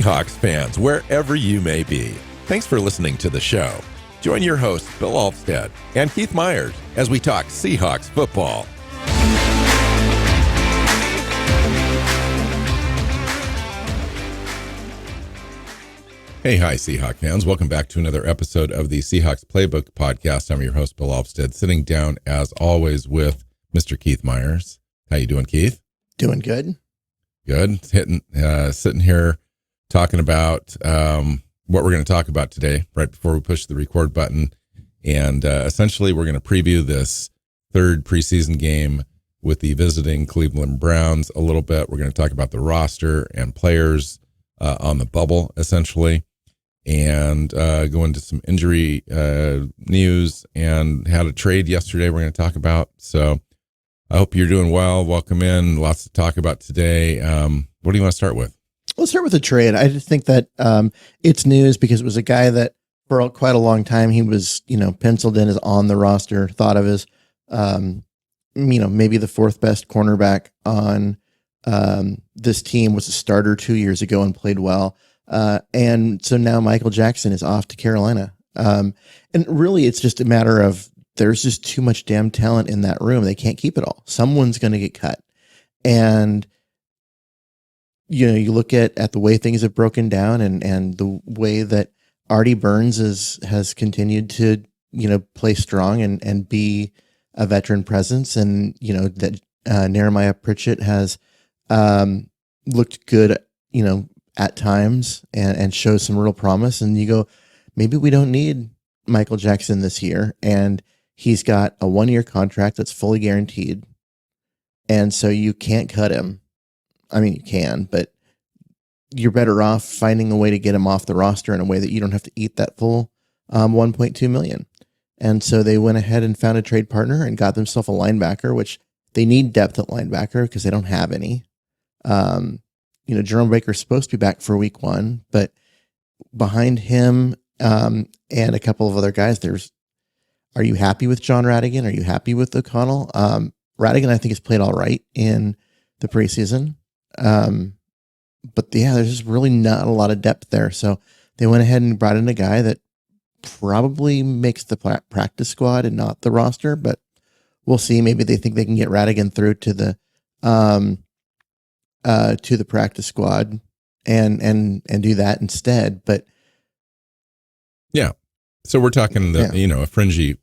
Seahawks fans, wherever you may be. Thanks for listening to the show. Join your hosts, Bill Alvstad and Keith Myers, as we talk Seahawks football. Hey, hi, Seahawks fans. Welcome back to another episode of the Seahawks Playbook podcast. I'm your host, Bill Alvstad, sitting down, as always, with Mr. Keith Myers. How you doing, Keith? Doing good. Good. Sitting here talking about what we're going to talk about today, right before we push the record button. And essentially, we're going to preview this third preseason game with the visiting Cleveland Browns a little bit. We're going to talk about the roster and players on the bubble, essentially, and go into some injury news and had a trade yesterday we're going to talk about. So I hope you're doing well. Welcome in. Lots to talk about today. What do you want to start with? Let's start with the trade. I just think that it's news because it was a guy that for quite a long time he was, penciled in as on the roster, thought of as, maybe the fourth best cornerback on this team, was a starter 2 years ago and played well. And so now Michael Jackson is off to Carolina. And really it's just a matter of there's just too much damn talent in that room. They can't keep it all. Someone's going to get cut. And, you look at the way things have broken down and the way that Artie Burns has continued to, play strong and be a veteran presence. And, that Jeremiah Pritchett has looked good, at times and shows some real promise. And you go, maybe we don't need Michael Jackson this year. And he's got a 1-year contract that's fully guaranteed. And so you can't cut him. I mean, you can, but you're better off finding a way to get him off the roster in a way that you don't have to eat that full $1.2 million. And so they went ahead and found a trade partner and got themselves a linebacker, which they need depth at linebacker because they don't have any. Jerome Baker's supposed to be back for week 1, but behind him and a couple of other guys, are you happy with John Radigan? Are you happy with O'Connell? Radigan, I think, has played all right in the preseason. But yeah, there's just really not a lot of depth there. So they went ahead and brought in a guy that probably makes the practice squad and not the roster, but we'll see. Maybe they think they can get Radigan through to the practice squad and do that instead. But yeah, so we're talking a fringy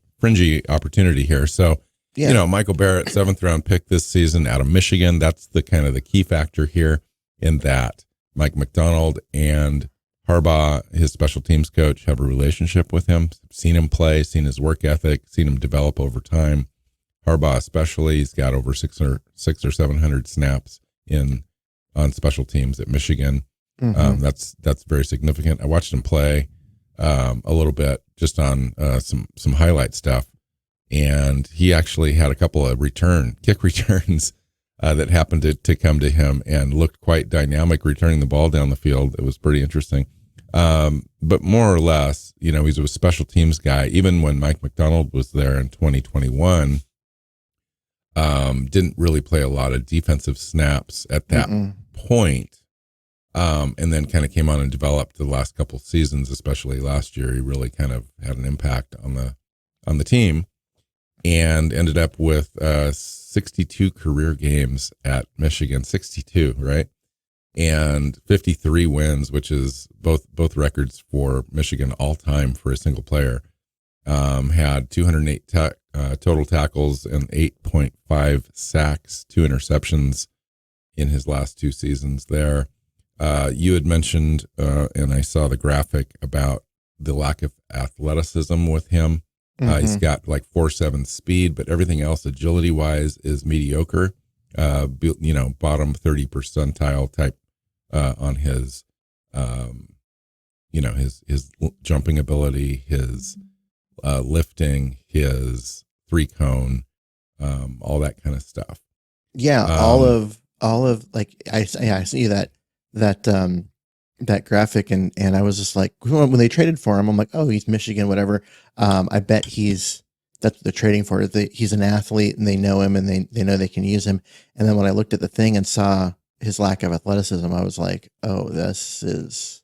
opportunity here. So, Michael Barrett, 7th round pick this season out of Michigan. That's the kind of the key factor here, in that Mike McDonald and Harbaugh, his special teams coach, have a relationship with him, seen him play, seen his work ethic, seen him develop over time. Harbaugh especially, he's got over 600 or 700 snaps on special teams at Michigan. Mm-hmm. That's very significant. I watched him play a little bit just on some highlight stuff, and he actually had a couple of kick returns that happened to come to him and looked quite dynamic returning the ball down the field. It was pretty interesting. But more or less, he's a special teams guy. Even when Mike McDonald was there in 2021, didn't really play a lot of defensive snaps at that point. And then kind of came on and developed the last couple of seasons, especially last year. He really kind of had an impact on the team, and ended up with 62 career games at Michigan, 62, right? And 53 wins, which is both records for Michigan all time for a single player. Had 208 total tackles and 8.5 sacks, 2 interceptions in his last 2 seasons there. You had mentioned, and I saw the graphic about the lack of athleticism with him. He's got like 4.7 speed, but everything else agility wise is mediocre. Bottom 30 percentile type on his, his jumping ability, his lifting, his 3-cone, all that kind of stuff. Yeah, all of like I see that graphic and I was just like, when they traded for him, I'm like, oh, he's Michigan, whatever. I bet that's what they're trading for. He's an athlete and they know him and they know they can use him. And then when I looked at the thing and saw his lack of athleticism, I was like, oh, this is.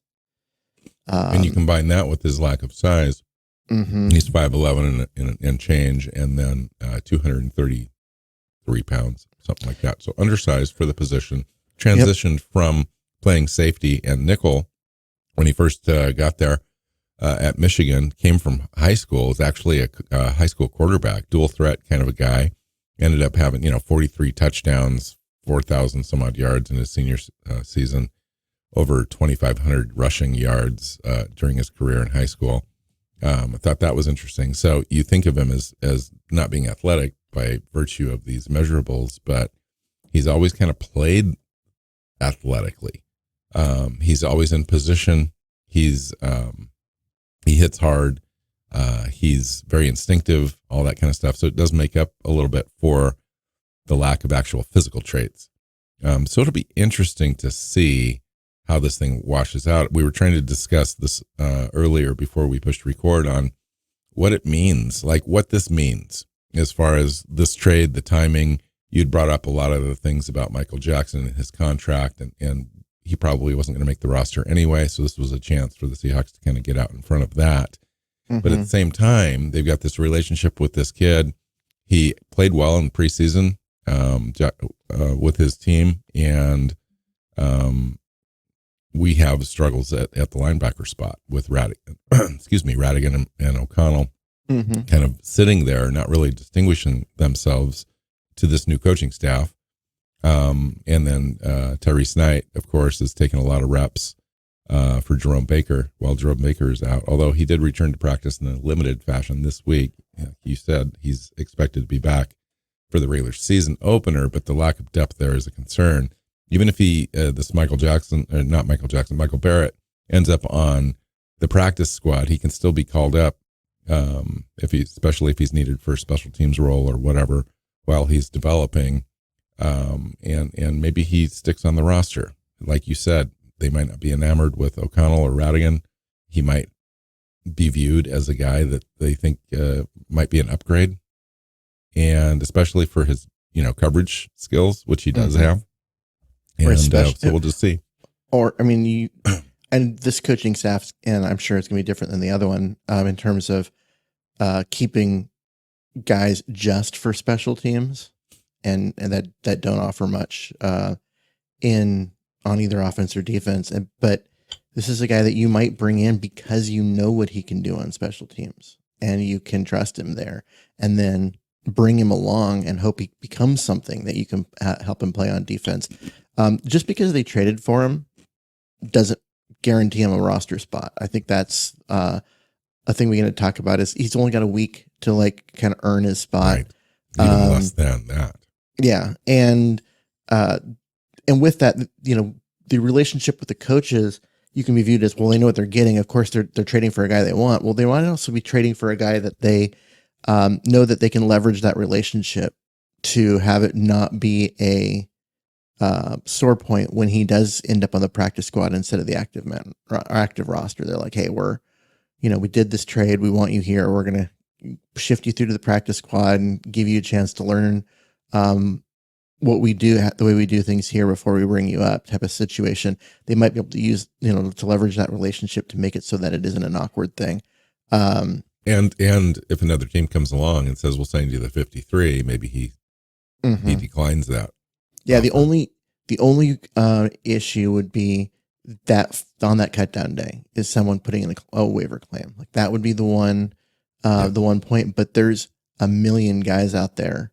And you combine that with his lack of size. Mm-hmm. He's 5'11" and change, and then 233 pounds, something like that. So undersized for the position. Transitioned from playing safety and nickel when he first got there at Michigan. Came from high school. Was actually a high school quarterback, dual threat kind of a guy. Ended up having 43 touchdowns, 4,000 some odd yards in his senior season, over 2,500 rushing yards during his career in high school. I thought that was interesting. So you think of him as not being athletic by virtue of these measurables, but he's always kind of played athletically. He's always in position. He hits hard. He's very instinctive, all that kind of stuff. So it does make up a little bit for the lack of actual physical traits. So it'll be interesting to see how this thing washes out. We were trying to discuss this earlier before we pushed record on what it means, like what this means as far as this trade, the timing. You'd brought up a lot of the things about Michael Jackson and his contract, and he probably wasn't going to make the roster anyway. So this was a chance for the Seahawks to kind of get out in front of that. Mm-hmm. But at the same time, they've got this relationship with this kid. He played well in preseason with his team, and we have struggles at the linebacker spot with Radigan and O'Connell, kind of sitting there, not really distinguishing themselves to this new coaching staff. And then Tyrese Knight, of course, has taken a lot of reps for Jerome Baker while Jerome Baker is out, although he did return to practice in a limited fashion this week. You said he's expected to be back for the regular season opener, but the lack of depth there is a concern. Even if Michael Barrett ends up on the practice squad, he can still be called up especially if he's needed for a special teams role or whatever while he's developing. And maybe he sticks on the roster. Like you said, they might not be enamored with O'Connell or Radigan. He might be viewed as a guy that they think might be an upgrade, and especially for his coverage skills, which he does have. And so we'll just see. Or I mean, and this coaching staff, and I'm sure it's going to be different than the other one in terms of keeping guys just for special teams, and that don't offer much on either offense or defense. But this is a guy that you might bring in because you know what he can do on special teams, and you can trust him there, and then bring him along and hope he becomes something that you can help him play on defense. Just because they traded for him doesn't guarantee him a roster spot. I think that's a thing we're going to talk about is he's only got a week to kind of earn his spot. Right. Even less than that. Yeah. And with that, the relationship with the coaches, you can be viewed as, well, they know what they're getting. Of course, they're trading for a guy they want. Well, they might also be trading for a guy that they know that they can leverage that relationship to have it not be a sore point when he does end up on the practice squad instead of the active roster. They're like, hey, we did this trade. We want you here. We're going to shift you through to the practice squad and give you a chance to learn what we do, the way we do things here before we bring you up type of situation. They might be able to use, to leverage that relationship to make it so that it isn't an awkward thing. And if another team comes along and says, we'll send you the 53, maybe he declines that. Yeah. The only issue would be that on that cut down day is someone putting in a waiver claim. Like that would be the one point, but there's a million guys out there.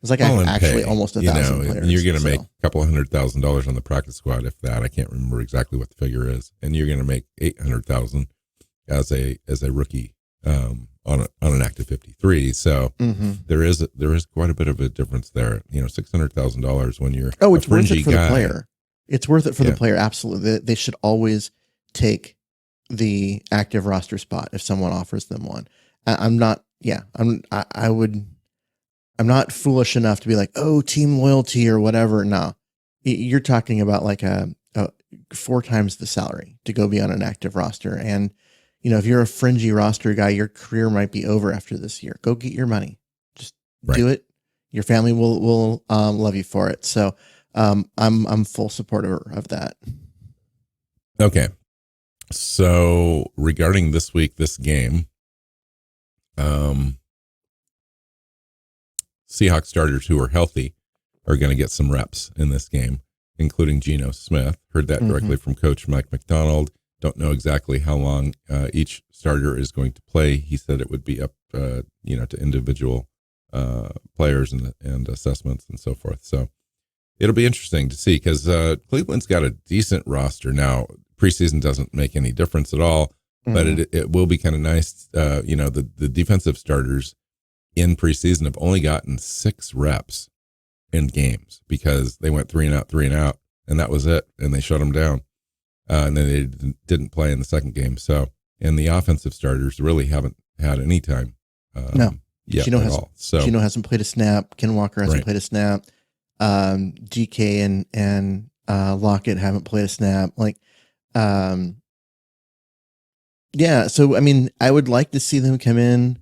It's like actually almost 1,000 players. And you're going to make a couple $100,000 on the practice squad. If that, I can't remember exactly what the figure is. And you're going to make $800,000 as a rookie, on an active 53. So there is quite a bit of a difference there. $600,000 when you're it's worth it for the player. It's worth it for the player. Absolutely. They should always take the active roster spot if someone offers them one. I'm not foolish enough to be like, oh, team loyalty or whatever. No, you're talking about like a 4 times the salary to go be on an active roster. And, if you're a fringy roster guy, your career might be over after this year. Go get your money. Just do it. Your family will love you for it. So I'm full supporter of that. Okay. So regarding this game, Seahawks starters who are healthy are going to get some reps in this game, including Geno Smith. Heard that directly from Coach Mike McDonald. Don't know exactly how long each starter is going to play. He said it would be up, to individual players and assessments and so forth. So it'll be interesting to see because Cleveland's got a decent roster now. Preseason doesn't make any difference at all, but it will be kind of nice. The defensive starters in preseason have only gotten 6 reps in games because they went 3 and out, and that was it. And they shut them down. And then they didn't play in the second game. So, and the offensive starters really haven't had any time. Yet Geno at all. So Geno hasn't played a snap. Ken Walker hasn't played a snap. GK and Lockett haven't played a snap. So I mean, I would like to see them come in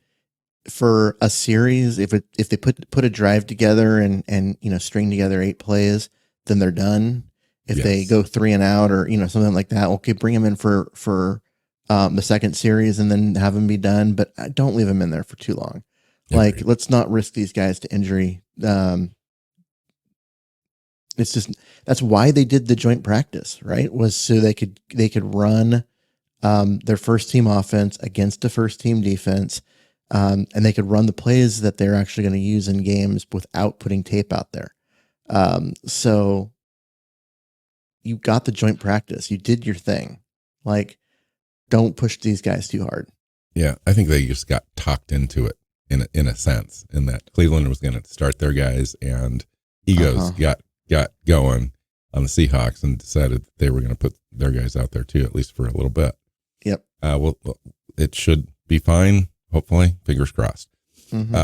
for a series. If they put a drive together and string together 8 plays, then they're done. If they go 3 and out or something like that, okay, bring them in for the second series and then have them be done. But don't leave them in there for too long. Let's not risk these guys to injury. It's just that's why they did the joint practice, right? Was so they could run their first team offense against the first team defense, and they could run the plays that they're actually going to use in games without putting tape out there. So you got the joint practice, you did your thing. Don't push these guys too hard. Yeah, I think they just got talked into it in a sense, in that Cleveland was going to start their guys and egos got going on the Seahawks and decided that they were going to put their guys out there too, at least for a little bit. Yep. Well, it should be fine. Hopefully, fingers crossed.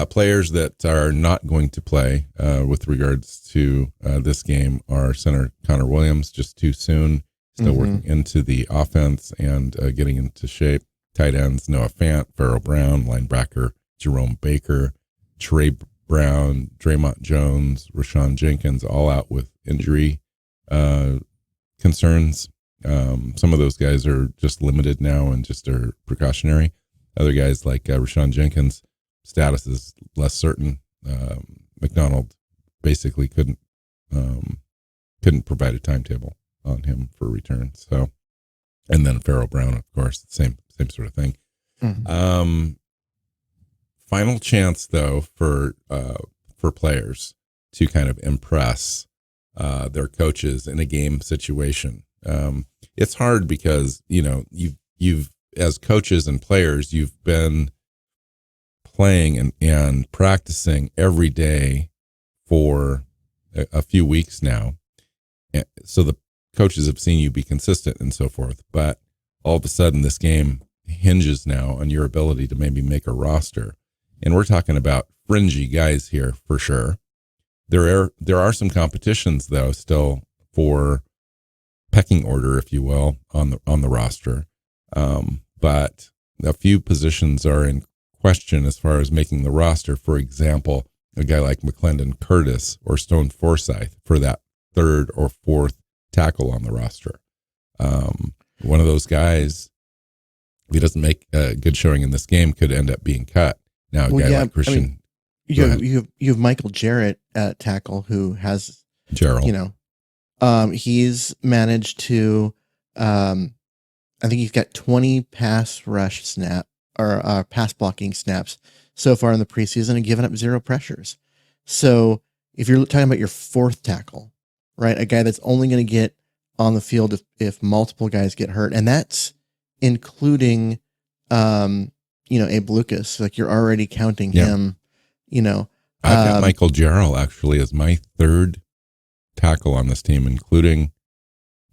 Players that are not going to play with regards to this game are center Connor Williams, just too soon, still working into the offense and getting into shape. Tight ends, Noah Fant, Pharaoh Brown, linebacker, Jerome Baker, Trey Brown, Draymond Jones, Rashawn Jenkins, all out with injury concerns. Some of those guys are just limited now and just are precautionary. Other guys like Rashawn Jenkins, status is less certain. McDonald basically couldn't provide a timetable on him for return. So, and then Pharaoh Brown, of course, same sort of thing. Final chance though for players to kind of impress their coaches in a game situation. It's hard because you've as coaches and players, you've been playing and practicing every day for a few weeks now. So the coaches have seen you be consistent and so forth, but all of a sudden this game hinges now on your ability to maybe make a roster. And we're talking about fringy guys here for sure. There are some competitions though still for pecking order, if you will, on the roster. But a few positions are in question as far as making the roster. For example, a guy like McClendon Curtis or Stone Forsythe for that 3rd or 4th tackle on the roster. One of those guys, if he doesn't make a good showing in this game, could end up being cut. Now, a guy like Christian. You have Michael Jarrett at tackle who has Gerald. He's managed to I think he's got 20 pass rush snap or pass blocking snaps so far in the preseason and given up 0 pressures. So if you're talking about your 4th tackle, right, a guy that's only going to get on the field if multiple guys get hurt, and that's including Abe Lucas. You're already counting him. I've got Michael Jarrell actually as my 3rd tackle on this team,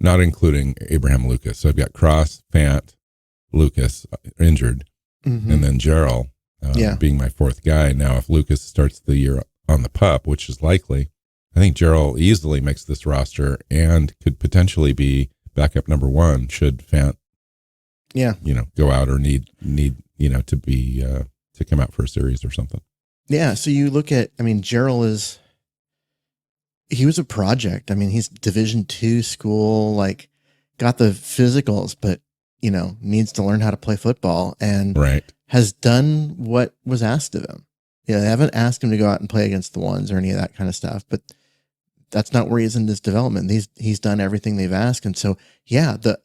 not including Abraham Lucas. So I've got Cross, Fant, Lucas injured, and then Jarrell being my 4th guy. Now, if Lucas starts the year on the PUP, which is likely, I think Jarrell easily makes this roster and could potentially be backup number 1 should Fant, go out or need to be to come out for a series or something. Yeah. So you look at, Jarrell he was a project. I mean, he's Division II school, like got the physicals, but needs to learn how to play football and has done what was asked of him. They haven't asked him to go out and play against the ones or any of that kind of stuff, but that's not where he is in his development. He's done everything they've asked. And so,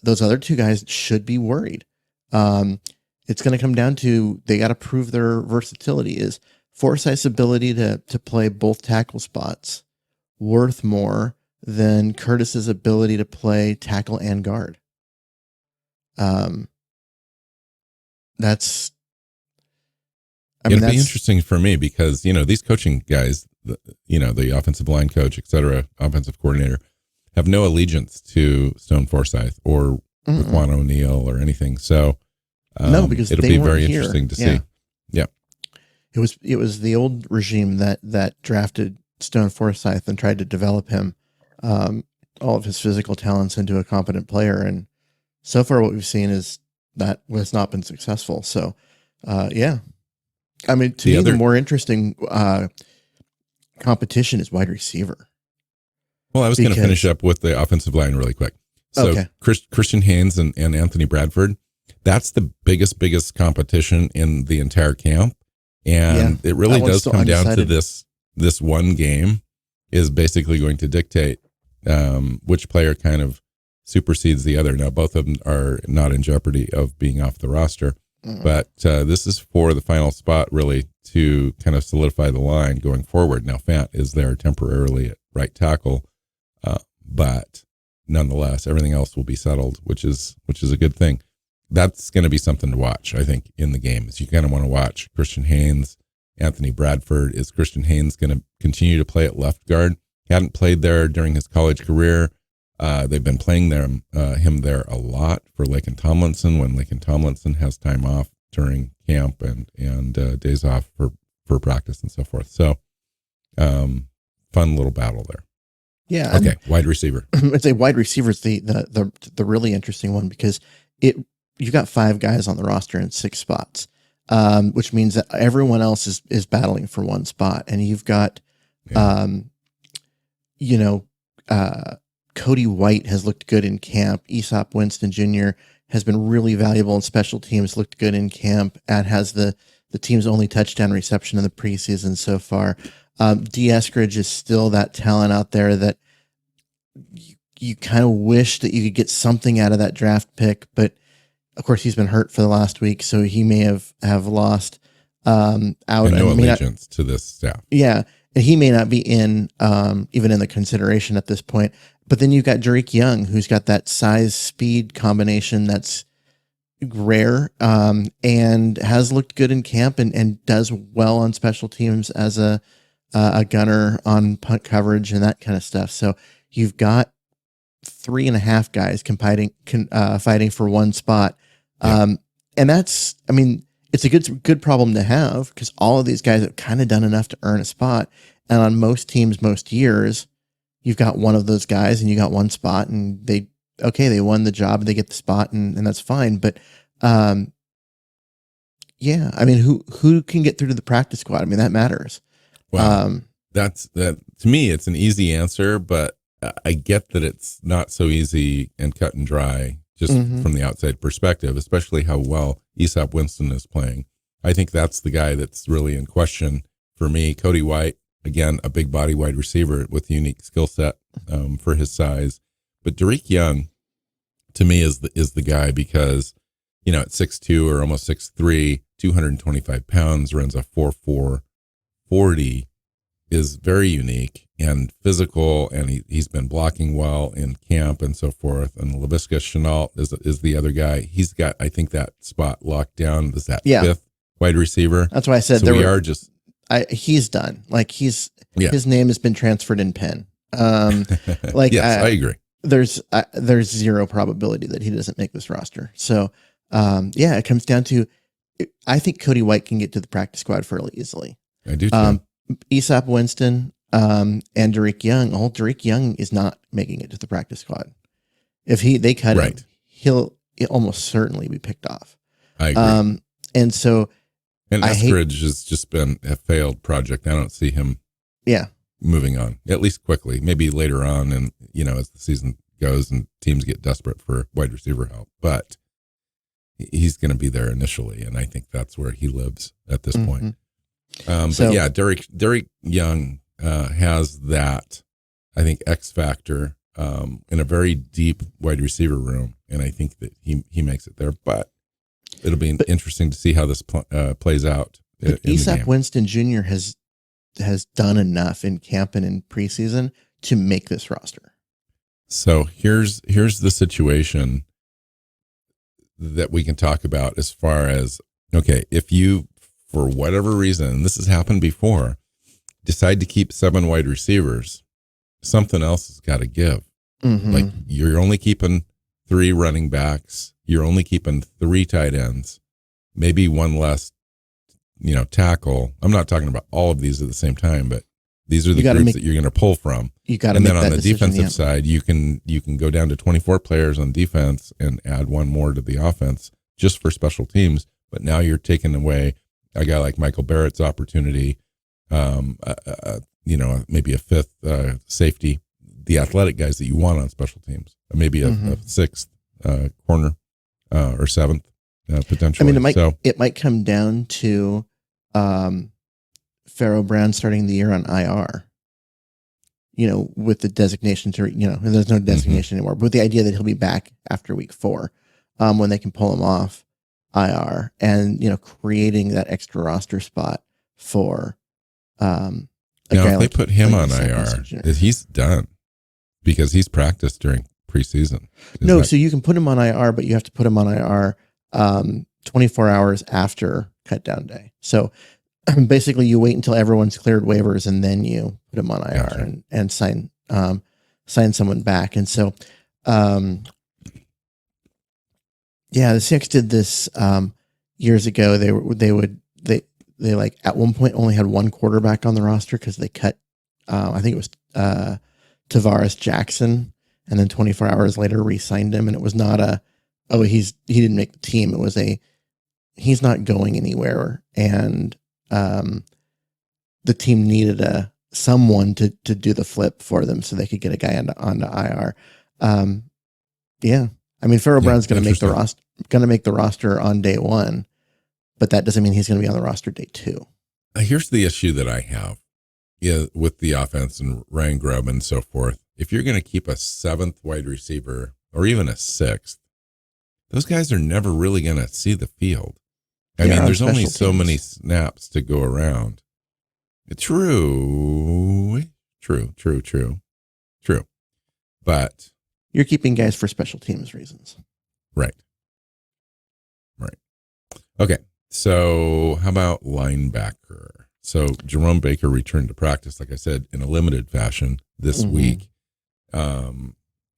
those other two guys should be worried. It's going to come down to, they got to prove their versatility. Is Forsyth's ability to play both tackle spots worth more than Curtis's ability to play tackle and guard? It'd be interesting for me because, these coaching guys, the offensive line coach, et cetera, offensive coordinator, have no allegiance to Stone Forsyth or Laquan O'Neal or anything. So no, because it'll be very interesting to see. Yeah. It was the old regime that drafted Stone Forsyth and tried to develop him, all of his physical talents into a competent player. And so far what we've seen is that has not been successful. So, I mean, to me, the more interesting competition is wide receiver. Well, I was going to finish up with the offensive line really quick. So Christian Haynes and Anthony Bradford, that's the biggest competition in the entire camp. And it really does come down to this one game is basically going to dictate which player kind of supersedes the other. Now, both of them are not in jeopardy of being off the roster. But this is for the final spot, really, to kind of solidify the line going forward. Now, Fant is there temporarily at right tackle, but nonetheless, everything else will be settled, which is a good thing. That's going to be something to watch, I think, in the game. So you kind of want to watch Christian Haynes, Anthony Bradford. Is Christian Haynes going to continue to play at left guard? He hadn't played there during his college career. They've been playing him there a lot for Laken Tomlinson when Laken Tomlinson has time off during camp and days off for practice and so forth. So, fun little battle there. Yeah. Okay. Wide receiver. I'd say wide receiver is the really interesting one because you've got 5 guys on the roster in 6 spots, which means that everyone else is battling for one spot, and you've got, Cody White has looked good in camp. Aesop Winston Jr. has been really valuable in special teams, looked good in camp, and has the team's only touchdown reception in the preseason so far. D. Eskridge is still that talent out there that you kind of wish that you could get something out of that draft pick, but of course he's been hurt for the last week, so he may have lost out. And no allegiance to this staff. Yeah, and he may not be in even in the consideration at this point. But then you've got Jerick Young, who's got that size-speed combination that's rare and has looked good in camp and does well on special teams as a gunner on punt coverage and that kind of stuff. So you've got 3.5 guys fighting for one spot. And that's, I mean, it's a good problem to have because all of these guys have kind of done enough to earn a spot. And on most teams, most years, you've got one of those guys and you got one spot and they won the job and they get the spot and that's fine. But, I mean, who can get through to the practice squad? I mean, that matters. Well, that to me, it's an easy answer, but I get that it's not so easy and cut and dry just from the outside perspective, especially how well Aesop Winston is playing. I think that's the guy that's really in question for me. Cody White, again, a big body wide receiver with a unique skill set for his size. But Jerick Young, to me, is the guy because, at 6'2" or almost 6'3", 225 pounds, runs a 4.4 40, is very unique and physical, and he's been blocking well in camp and so forth. And Laviska Shenault is the other guy. He's got, I think, that spot locked down. Is that 5th wide receiver? That's why I said he's done. Like his name has been transferred in pen. Yes, I agree. There's zero probability that he doesn't make this roster. So, it comes down to, I think Cody White can get to the practice squad fairly easily. I do too. Aesop Winston and Jerick Young. Jerick Young is not making it to the practice squad. If they cut him, he'll almost certainly be picked off. I agree. And so, Eskridge has just been a failed project. I don't see him. Yeah. moving on, at least quickly, maybe later on. And, as the season goes and teams get desperate for wide receiver help, but he's going to be there initially. And I think that's where he lives at this point. But yeah, Derek Young has that, I think, X factor in a very deep wide receiver room. And I think that he makes it there, but it'll be interesting to see how this plays out. Isak Winston Jr. has done enough in camp and in preseason to make this roster. So here's the situation that we can talk about as far as, okay, if you, for whatever reason, and this has happened before, decide to keep 7 wide receivers, something else has got to give. Like you're only keeping 3 running backs, you're only keeping 3 tight ends, maybe 1 less, tackle. I'm not talking about all of these at the same time, but these are the groups that you're going to pull from. You got to and then on the defensive side, you can go down to 24 players on defense and add 1 more to the offense just for special teams. But now you're taking away a guy like Michael Barrett's opportunity, maybe a 5th safety, the athletic guys that you want on special teams, maybe a 6th corner or 7th potentially. I mean, it might come down to Pharaoh Brown starting the year on IR. With the designation to there's no designation anymore, but with the idea that he'll be back after week 4, when they can pull him off IR, and creating that extra roster spot for now if they put him on IR, he's done because he's practiced during preseason. So you can put him on IR, but you have to put him on IR 24 hours after cut down day. So basically you wait until everyone's cleared waivers and then you put him on IR and sign someone back. And so, the Seahawks did this years ago. They like at one point only had 1 quarterback on the roster because they cut, I think it was Tavares Jackson, and then 24 hours later re-signed him. And it was not he didn't make the team. It was he's not going anywhere. And the team needed someone to do the flip for them so they could get a guy onto IR. I mean, Pharaoh Brown's going to make the roster on day 1, but that doesn't mean he's going to be on the roster day 2. Here's the issue that I have with the offense and Ryan Grubb and so forth. If you're going to keep a 7th wide receiver or even a 6th, those guys are never really going to see the field. I mean, there's only so many snaps to go around. True. But you're keeping guys for special teams reasons. Right. Okay. So how about linebacker? So Jerome Baker returned to practice, like I said, in a limited fashion this week.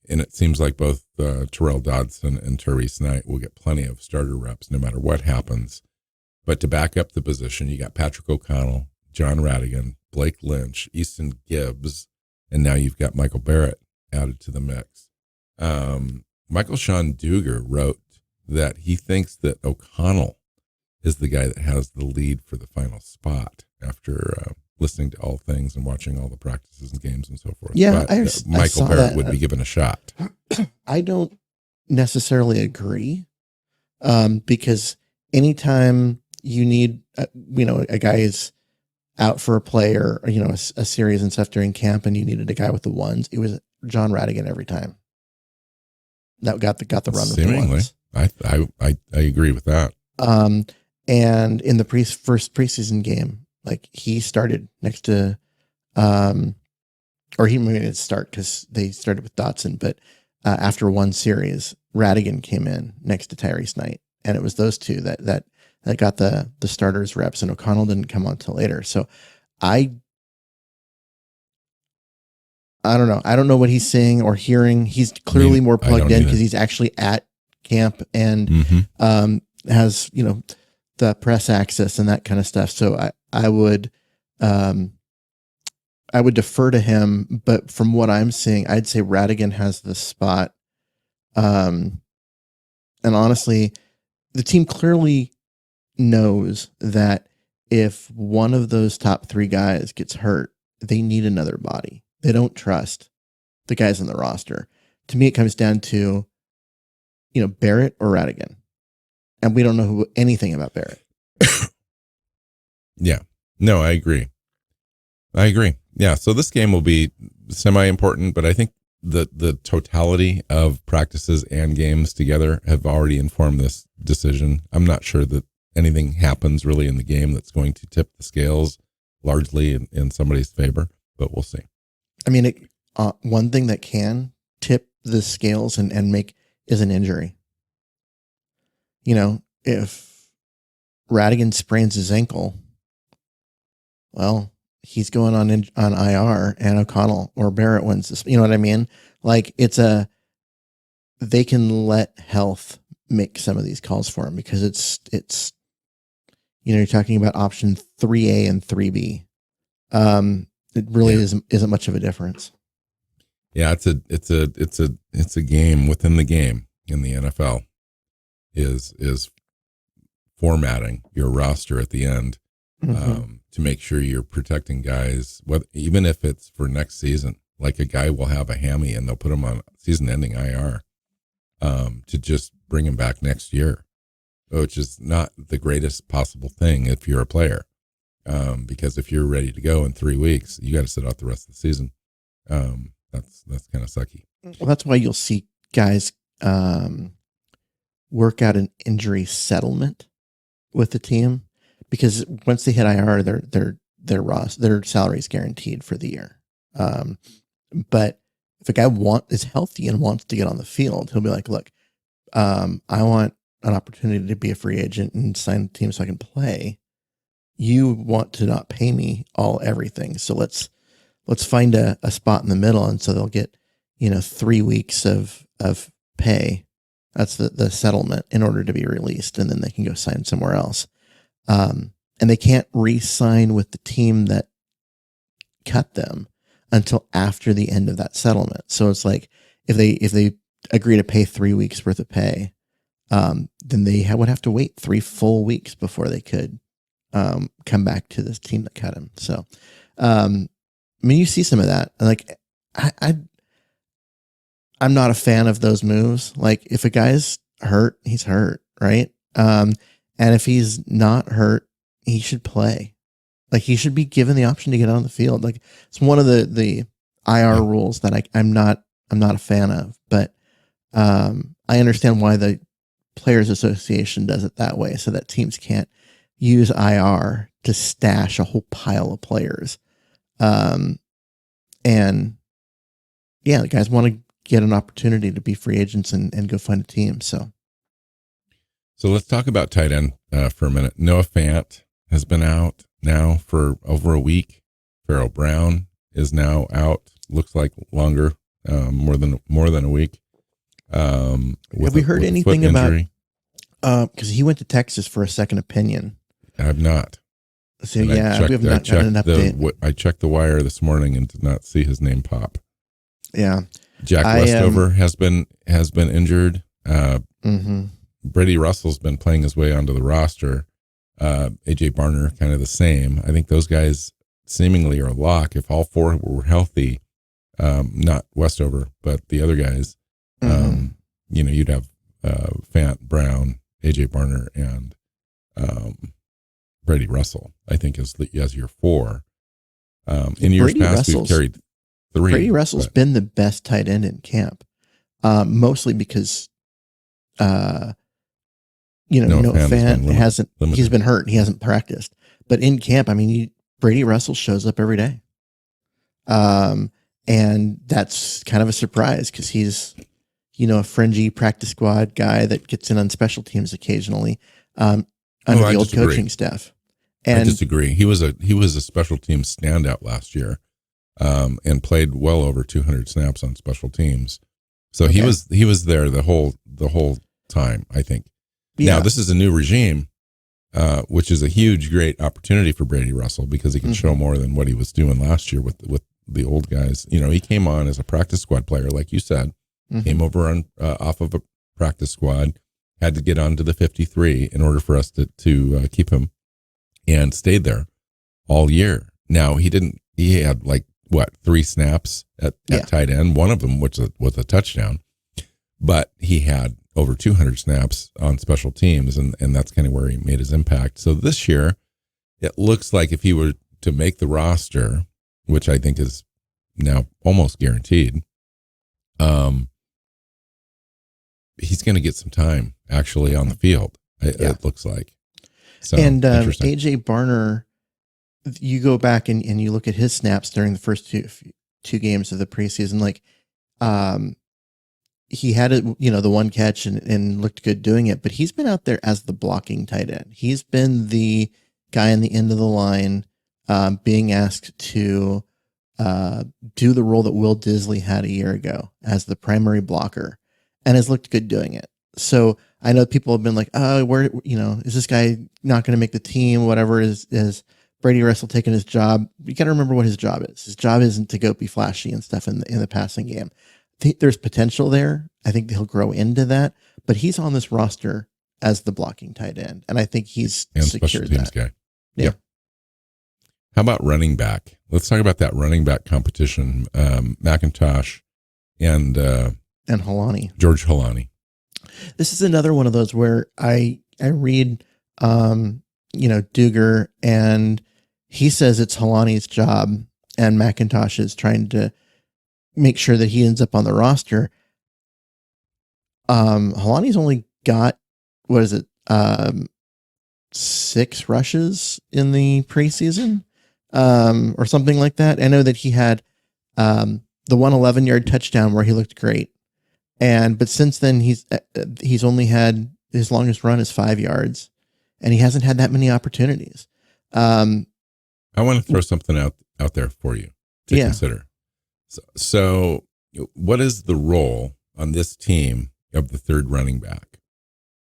And it seems like both Terrell Dodson and Tyrese Knight will get plenty of starter reps no matter what happens. But to back up the position, you got Patrick O'Connell, John Radigan, Blake Lynch, Easton Gibbs, and now you've got Michael Barrett added to the mix. Michael Sean Duger wrote that he thinks that O'Connell is the guy that has the lead for the final spot after listening to all things and watching all the practices and games and so forth. Yeah, but Michael Barrett would be given a shot. I don't necessarily agree, because anytime you need, a guy is out for a play or a series and stuff during camp, and you needed a guy with the ones, it was John Radigan every time. That got the run seemingly with the ones. I agree with that. And in the first preseason game, like he started next to, or he didn't start because they started with Dotson, but after one series, Radigan came in next to Tyrese Knight, and it was those two that got the starters reps, and O'Connell didn't come on until later. So I don't know. I don't know what he's seeing or hearing. He's clearly more plugged in because he's actually at camp and has, the press access and that kind of stuff. So I would defer to him, but from what I'm seeing, I'd say Radigan has the spot. And honestly, the team clearly knows that if one of those top 3 guys gets hurt, they need another body. They don't trust the guys on the roster. To me, it comes down to, Barrett or Radigan. And we don't know anything about Barrett. Yeah. No, I agree. Yeah. So this game will be semi-important, but I think the totality of practices and games together have already informed this decision. I'm not sure that anything happens really in the game that's going to tip the scales largely in somebody's favor, but we'll see. I mean, one thing that can tip the scales and make is an injury. If Radigan sprains his ankle, well, he's going on IR, and O'Connell or Barrett wins this. You know what I mean? Like they can let health make some of these calls for him, because it's you're talking about option 3A and 3B. It really isn't much of a difference. Yeah, it's a game within the game in the NFL. Is formatting your roster at the end to make sure you're protecting guys, even if it's for next season. Like a guy will have a hammy and they'll put him on season-ending IR to just bring him back next year, which is not the greatest possible thing if you're a player, because if you're ready to go in 3 weeks, you got to sit out the rest of the season. That's kind of sucky. Well, that's why you'll see guys work out an injury settlement with the team, because once they hit IR, their salary is guaranteed for the year. But if a guy is healthy and wants to get on the field, he'll be like, look, I want an opportunity to be a free agent and sign a team so I can play. You want to not pay me everything. So let's find a spot in the middle. And so they'll get, 3 weeks of pay. That's the settlement in order to be released. And then they can go sign somewhere else. And they can't re-sign with the team that cut them until after the end of that settlement. So it's like, if they agree to pay 3 weeks worth of pay, then they would have to wait 3 full weeks before they could come back to this team that cut him. So, you see some of that. Like, I'm not a fan of those moves. Like, if a guy's hurt, he's hurt, right? And if he's not hurt, he should play. Like, he should be given the option to get on the field. Like, it's one of the IR rules that I'm not a fan of. But I understand why the Players Association does it that way, so that teams can't use IR to stash a whole pile of players. And yeah, the guys want to get an opportunity to be free agents and go find a team. So let's talk about tight end for a minute. Noah Fant has been out now for over a week. Pharaoh Brown is now out. Looks like longer, more than a week. Have we heard anything about? Because he went to Texas for a second opinion. I've not. So we have not gotten an update. I checked the wire this morning and did not see his name pop. Yeah. Jack Westover has been injured. Brady Russell's been playing his way onto the roster. AJ Barner, kind of the same. I think those guys seemingly are a lock. If all four were healthy, not Westover, but the other guys, you'd have Fant, Brown, AJ Barner, and Brady Russell, I think, as your four. In years past, we've carried 3. Brady Russell's been the best tight end in camp, mostly because, Noah Fant hasn't. Limited. He's been hurt. He hasn't practiced, but in camp, Brady Russell shows up every day, and that's kind of a surprise because he's, a fringy practice squad guy that gets in on special teams occasionally, under the old coaching staff. And I disagree. He was a special teams standout last year. And played well over 200 snaps on special teams. So he was there the whole time, I think. Yeah. Now this is a new regime, which is a great opportunity for Brady Russell because he can show more than what he was doing last year with the old guys. He came on as a practice squad player, like you said, came over on off of a practice squad, had to get onto the 53 in order for us to keep him, and stayed there all year. Now he didn't he had like what 3 snaps at tight end. One of them was a touchdown, but he had over 200 snaps on special teams, and that's kind of where he made his impact. So this year, it looks like if he were to make the roster, which I think is now almost guaranteed, he's going to get some time actually on the field. It looks like. So, and AJ Barner, you go back and you look at his snaps during the first two games of the preseason, like, he had the one catch and looked good doing it, but he's been out there as the blocking tight end. He's been the guy on the end of the line, being asked to do the role that Will Disley had a year ago as the primary blocker, and has looked good doing it. So I know people have been like, oh, where, is this guy not going to make the team? Whatever, is Brady Russell taking his job? You got to remember what his job is. His job isn't to go be flashy and stuff in the passing game. I think there's potential there. I think he'll grow into that, but he's on this roster as the blocking tight end, and I think he's secured that. Guy. Yeah. How about running back? Let's talk about that running back competition. McIntosh and Holani. George Holani. This is another one of those where I read, Duger, and he says it's Holani's job, and McIntosh is trying to make sure that he ends up on the roster. Holani's only got, 6 rushes in the preseason, or something like that. I know that he had the 111-yard touchdown where he looked great, but since then he's only had, his longest run is 5 yards, and he hasn't had that many opportunities. I want to throw something out there for you to consider. So what is the role on this team of the third running back?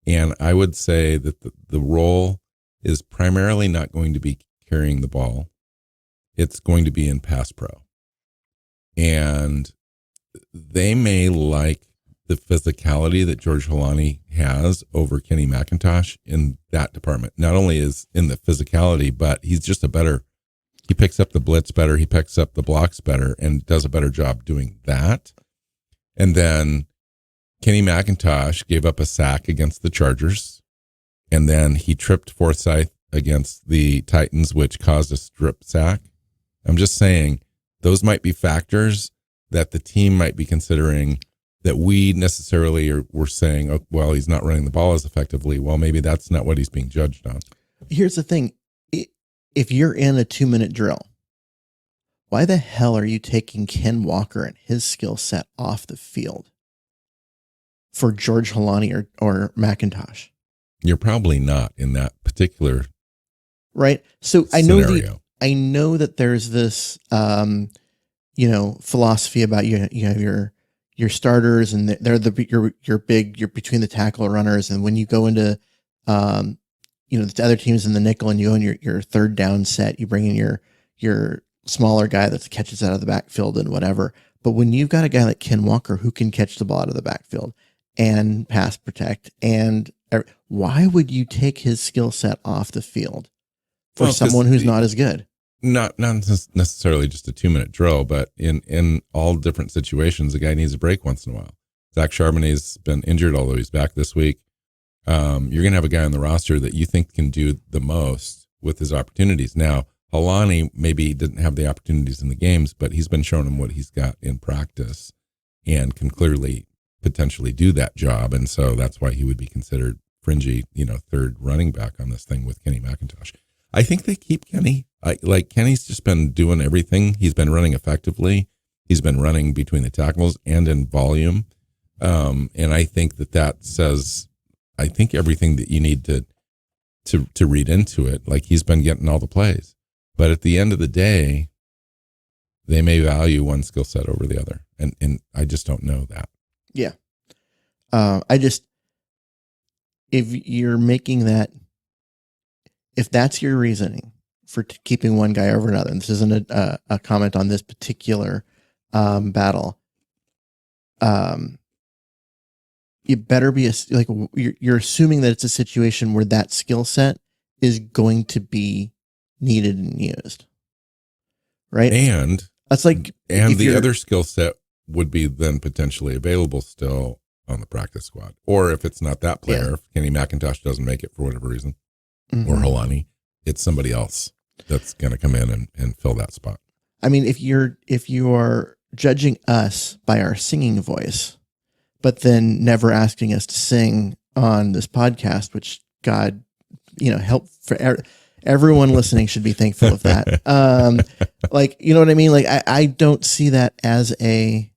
And I would say that the role is primarily not going to be carrying the ball. It's going to be in pass pro. And they may like the physicality that George Holani has over Kenny McIntosh in that department. Not only is in the physicality, but he's just he picks up the blitz better, he picks up the blocks better, and does a better job doing that. And then Kenny McIntosh gave up a sack against the Chargers, and then he tripped Forsyth against the Titans, which caused a strip sack. I'm just saying those might be factors that the team might be considering that we necessarily we're saying, oh, well, he's not running the ball as effectively. Well, maybe that's not what he's being judged on. Here's the thing. If you're in a 2-minute drill, why the hell are you taking Ken Walker and his skill set off the field for George Holani or McIntosh? You're probably not in that particular right. So scenario. I know that there's this, philosophy about you have your starters, and they're you're big, you're between the tackle runners, and when you go into the other teams in the nickel and you own your third down set, you bring in your smaller guy that catches out of the backfield and whatever. But when you've got a guy like Ken Walker who can catch the ball out of the backfield and pass protect, and why would you take his skill set off the field for someone who's not as good? Not necessarily just a 2-minute drill, but in all different situations, a guy needs a break once in a while. Zach Charbonnet's been injured, although he's back this week. You're going to have a guy on the roster that you think can do the most with his opportunities. Now, Holani maybe didn't have the opportunities in the games, but he's been showing him what he's got in practice and can clearly potentially do that job. And so that's why he would be considered fringy, third running back on this thing with Kenny McIntosh. I think they keep Kenny. Kenny's just been doing everything. He's been running effectively. He's been running between the tackles and in volume. And I think that says, I think everything that you need to read into it. Like, he's been getting all the plays, but at the end of the day, they may value one skill set over the other. And I just don't know that. Yeah. If you're making that, if that's your reasoning for keeping one guy over another, and this isn't a comment on this particular battle, you better be you're assuming that it's a situation where that skill set is going to be needed and used, right? And that's like, and the other skill set would be then potentially available still on the practice squad. Or if it's not that player, if Kenny McIntosh doesn't make it for whatever reason, or Helani, it's somebody else that's going to come in and fill that spot. I mean, if you are judging us by our singing voice, but then never asking us to sing on this podcast, which God, help for everyone listening should be thankful of that. Like, you know what I mean? Like, I don't see that as a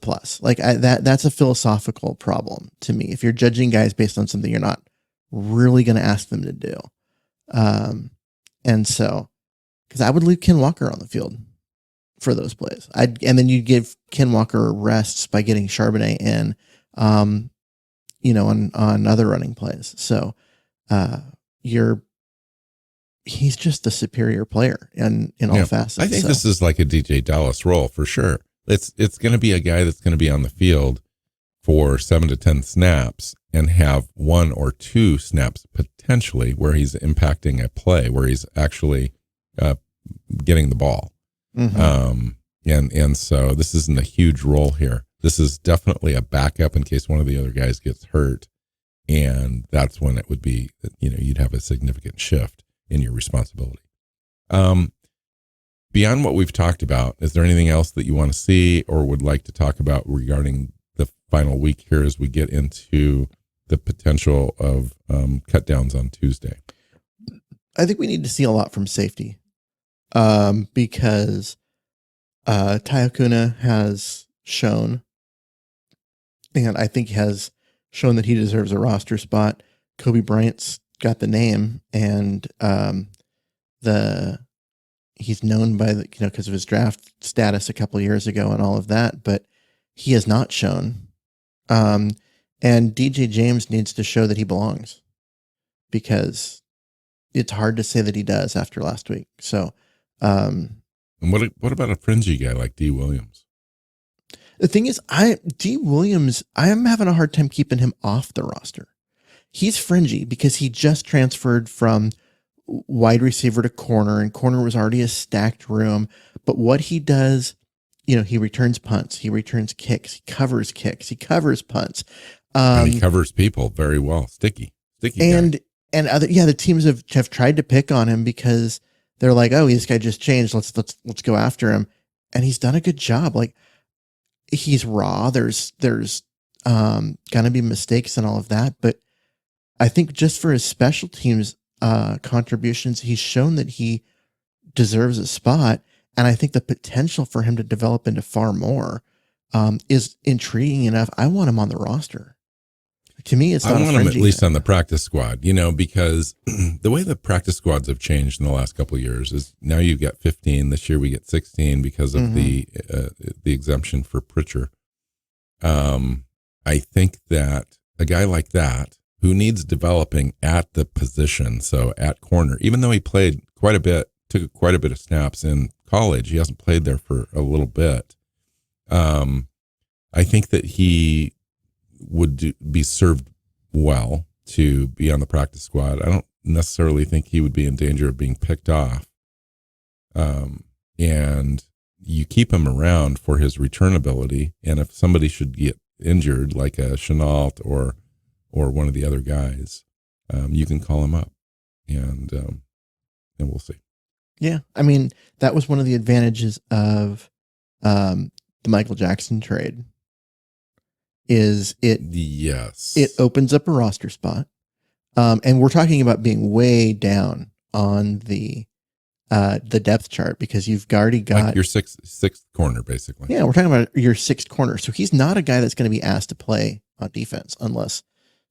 plus. Like that's a philosophical problem to me. If you're judging guys based on something you're not really going to ask them to do. And so, because I would leave Ken Walker on the field for those plays. And then you'd give Ken Walker rests by getting Charbonnet in, on other running plays. So, he's just a superior player in all facets. I think this is like a DJ Dallas role for sure. It's going to be a guy that's going to be on the field for 7 to 10 snaps and have 1 or 2 snaps potentially where he's impacting a play, where he's actually getting the ball. And so this isn't a huge role here. This is definitely a backup in case one of the other guys gets hurt. And that's when it would be, you'd have a significant shift in your responsibility. Beyond what we've talked about, is there anything else that you want to see or would like to talk about regarding the final week here as we get into the potential of cut downs on Tuesday? I think we need to see a lot from safety because Tyakuna has shown, and I think has shown that he deserves a roster spot. Kobe Bryant's got the name, and he's known by because of his draft status a couple of years ago and all of that, but he has not shown. And DJ James needs to show that he belongs, because it's hard to say that he does after last week. So, and what about a fringy guy like D Williams? The thing is, D Williams, I am having a hard time keeping him off the roster. He's fringy because he just transferred from wide receiver to corner, and corner was already a stacked room. But what he does, he returns punts, he returns kicks, he covers punts. And he covers people very well. Sticky and guy. And other, the teams have tried to pick on him because they're like, oh, this guy just changed. Let's go after him. And he's done a good job. Like, he's raw. There's gonna be mistakes and all of that. But I think just for his special teams contributions, he's shown that he deserves a spot. And I think the potential for him to develop into far more is intriguing enough. I want him on the roster. To me, it's not I want him at least on the practice squad, because the way the practice squads have changed in the last couple of years is now you've got 15. This year we get 16 because of the exemption for Pritchard. I think that a guy like that who needs developing at the position, so at corner, even though he played quite a bit, took quite a bit of snaps in college, he hasn't played there for a little bit. I think that he would be served well to be on the practice squad. I don't necessarily think he would be in danger of being picked off. And you keep him around for his return ability. And if somebody should get injured, like a Chenault or one of the other guys, you can call him up and we'll see. Yeah. I mean, that was one of the advantages of the Michael Jackson trade. It opens up a roster spot. And we're talking about being way down on the depth chart because you've already got like your sixth corner, basically. Yeah, we're talking about your sixth corner. So he's not a guy that's going to be asked to play on defense unless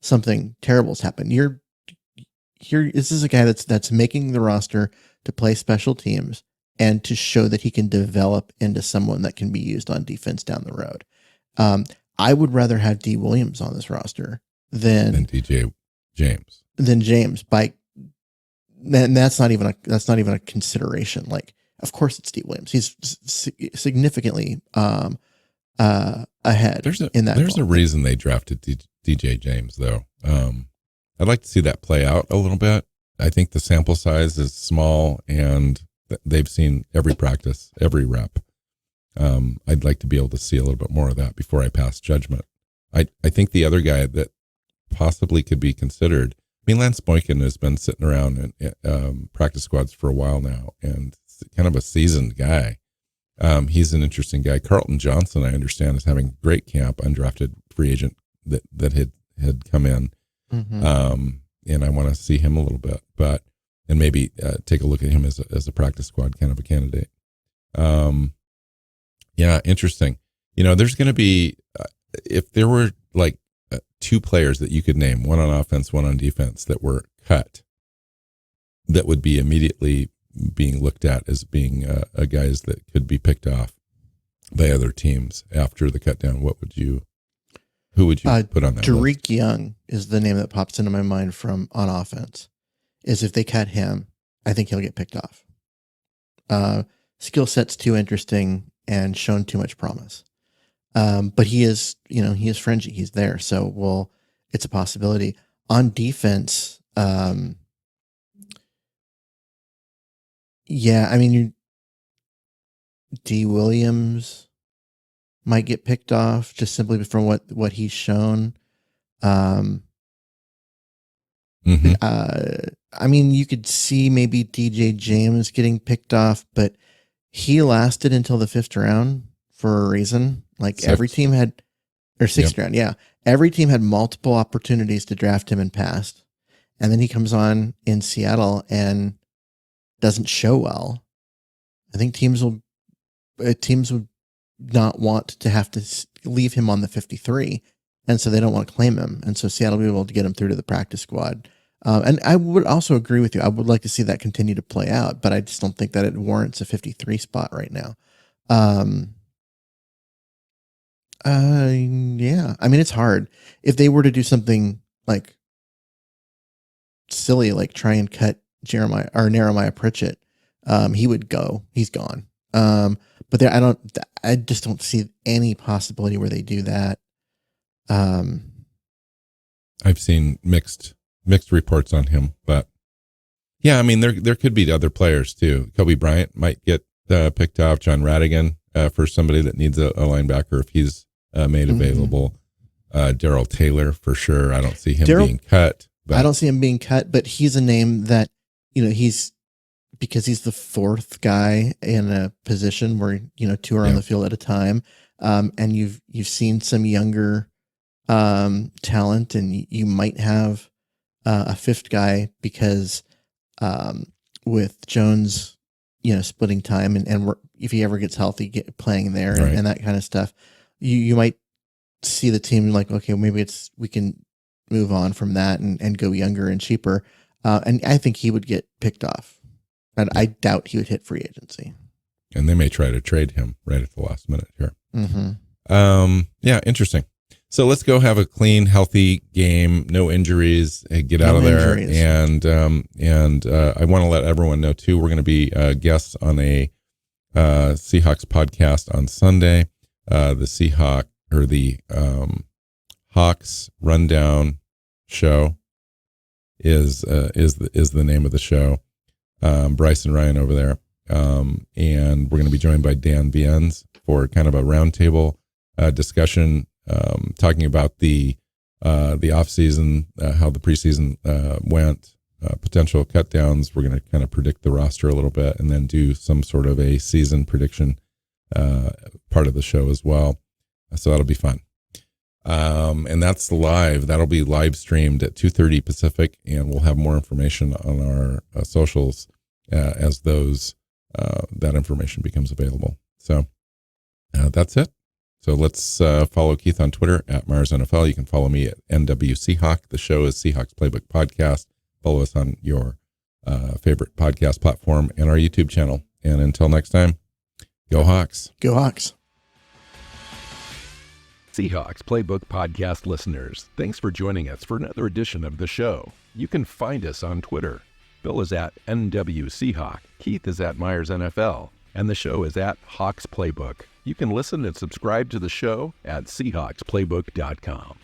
something terrible's happened. This is a guy that's making the roster to play special teams and to show that he can develop into someone that can be used on defense down the road. I would rather have D Williams on this roster than DJ James. And that's not even a consideration. Like, of course it's D Williams. He's significantly ahead. There's a reason they drafted DJ James, though. I'd like to see that play out a little bit. I think the sample size is small, and they've seen every practice, every rep. I'd like to be able to see a little bit more of that before I pass judgment. I think the other guy that possibly could be considered, I mean, Lance Boykin has been sitting around in practice squads for a while now, and kind of a seasoned guy. He's an interesting guy. Carlton Johnson, I understand, is having great camp, undrafted free agent that had come in. Mm-hmm. And I want to see him a little bit, and maybe take a look at him as a practice squad kind of a candidate. Yeah, interesting. There's going to be, if there were like two players that you could name, one on offense, one on defense, that were cut, that would be immediately being looked at as being guys that could be picked off by other teams after the cut down, who would you put on that Tariq list? Young is the name that pops into my mind from on offense. Is if they cut him, I think he'll get picked off. Skill set's too interesting and shown too much promise. But he is fringy. He's there. So, it's a possibility. On defense, yeah, I mean, D. Williams might get picked off just simply from what he's shown. Mm-hmm. I mean, you could see maybe DJ James getting picked off, but he lasted until the 5th round for a reason. Like every team had, or 6th round. Yeah. Every team had multiple opportunities to draft him and passed. And then he comes on in Seattle and doesn't show well. I think teams would not want to have to leave him on the 53. And so they don't want to claim him. And so Seattle will be able to get him through to the practice squad. And I would also agree with you. I would like to see that continue to play out, but I just don't think that it warrants a 53 spot right now. Yeah. I mean, it's hard. If they were to do something like silly, like try and cut Jeremiah Pritchett, he would go. He's gone. But I just don't see any possibility where they do that. I've seen mixed reports on him, but yeah, I mean, there could be other players too. Kobe Bryant might get picked off. John Radigan for somebody that needs a linebacker if he's made available. Darrell Taylor for sure. I don't see him being cut. But I don't see him being cut, but he's a name that because he's the 4th guy in a position where 2 are on the field at a time, and you've seen some younger talent, and you might have a 5th guy because with Jones, splitting time and if he ever gets healthy, playing there and that kind of stuff, you might see the team like, okay, maybe we can move on from that and go younger and cheaper. And I think he would get picked off, and I doubt he would hit free agency. And they may try to trade him right at the last minute here. Mm-hmm. Yeah, interesting. So let's go have a clean, healthy game, no injuries, get out of there. And I want to let everyone know too, we're going to be guests on a Seahawks podcast on Sunday. The Hawks Rundown show is the name of the show. Bryce and Ryan over there. And we're going to be joined by Dan Viennes for kind of a roundtable discussion, talking about the off season, how the preseason went, potential cut downs. We're going to kind of predict the roster a little bit, and then do some sort of a season prediction part of the show as well. So that'll be fun. And that's live. That'll be live streamed at 2:30 Pacific, and we'll have more information on our socials as that information becomes available. So that's it. So let's follow Keith on Twitter at Myers NFL. You can follow me at NW Seahawk. The show is Seahawks Playbook Podcast. Follow us on your favorite podcast platform and our YouTube channel. And until next time, go Hawks. Go Hawks. Seahawks Playbook Podcast listeners, thanks for joining us for another edition of the show. You can find us on Twitter. Bill is at NW Seahawk. Keith is at Myers NFL. And the show is at Hawks Playbook. You can listen and subscribe to the show at SeahawksPlaybook.com.